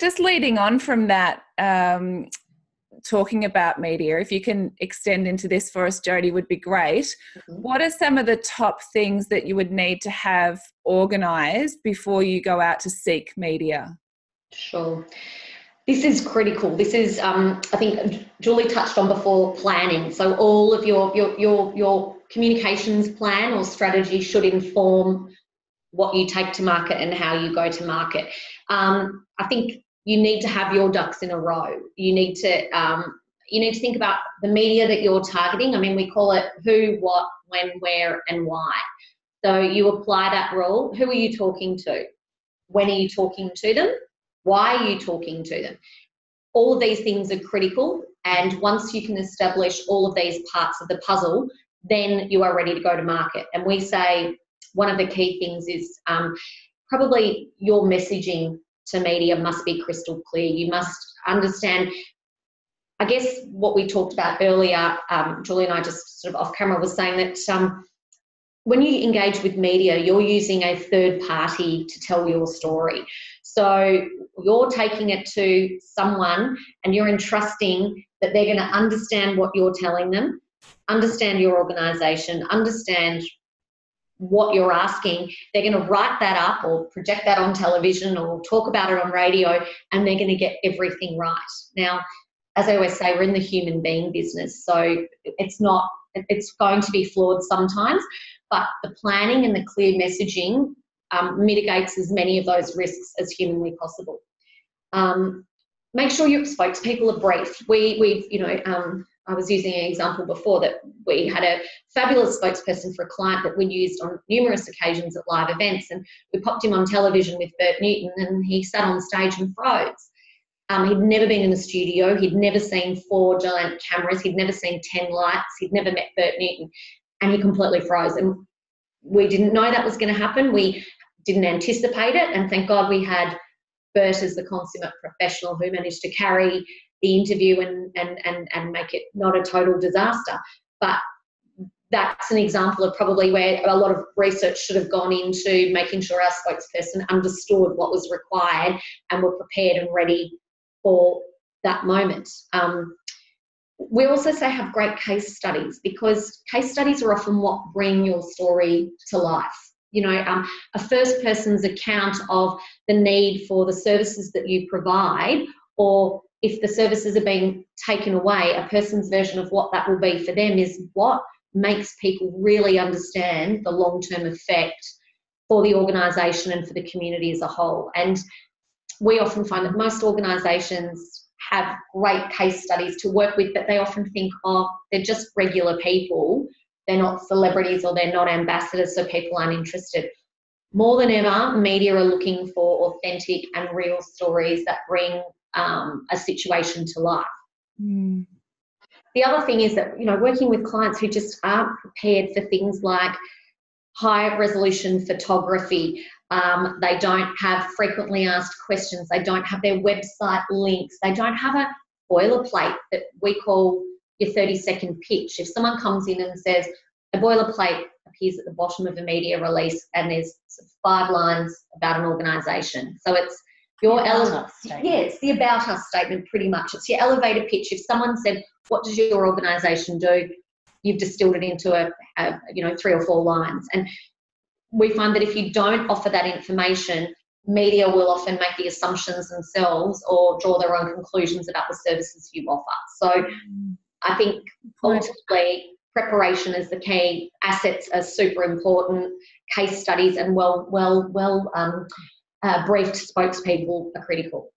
just leading on from that, talking about media, if you can extend into this for us, Jodie, would be great. Mm-hmm. What are some of the top things that you would need to have organised before you go out to seek media? Sure. This is critical. This is, I think Julie touched on before, planning. So all of your communications plan or strategy should inform what you take to market and how you go to market. I think you need to have your ducks in a row. You need to think about the media that you're targeting. I mean, we call it who, what, when, where, and why. So you apply that rule. Who are you talking to? When are you talking to them? Why are you talking to them? All of these things are critical, and once you can establish all of these parts of the puzzle, then you are ready to go to market. And we say one of the key things is probably your messaging to media must be crystal clear. You must understand, I guess what we talked about earlier, Julie and I just sort of off camera was saying that when you engage with media, you're using a third party to tell your story. So you're taking it to someone and you're entrusting that they're going to understand what you're telling them, understand your organisation, understand what you're asking. They're going to write that up or project that on television or talk about it on radio, and they're going to get everything right. Now, as I always say, we're in the human being business, so it's going to be flawed sometimes, but the planning and the clear messaging mitigates as many of those risks as humanly possible. Make sure your spokespeople are briefed. I was using an example before that we had a fabulous spokesperson for a client that we used on numerous occasions at live events, and we popped him on television with Bert Newton, and he sat on stage and froze. He'd never been in the studio. He'd never seen 4 giant cameras. He'd never seen 10 lights. He'd never met Bert Newton, and he completely froze. And we didn't know that was going to happen. We didn't anticipate it, and thank God we had Bert as the consummate professional who managed to carry the interview and make it not a total disaster. But that's an example of probably where a lot of research should have gone into making sure our spokesperson understood what was required and were prepared and ready for that moment. We also say have great case studies, because case studies are often what bring your story to life. A first person's account of the need for the services that you provide, or if the services are being taken away, a person's version of what that will be for them is what makes people really understand the long-term effect for the organisation and for the community as a whole. And we often find that most organisations have great case studies to work with, but they often think, oh, they're just regular people. They're not celebrities or they're not ambassadors, so people aren't interested. More than ever, media are looking for authentic and real stories that bring a situation to life. Mm. The other thing is that, working with clients who just aren't prepared for things like high resolution photography, they don't have frequently asked questions, they don't have their website links, they don't have a boilerplate that we call your 30-second pitch. If someone comes in and says, a boilerplate appears at the bottom of a media release and there's 5 lines about an organisation. So it's your it's the about us statement pretty much. It's your elevator pitch. If someone said, what does your organisation do? You've distilled it into 3 or 4 lines. And we find that if you don't offer that information, media will often make the assumptions themselves or draw their own conclusions about the services you offer. So I think ultimately preparation is the key. Assets are super important. Case studies and well briefed spokespeople are critical.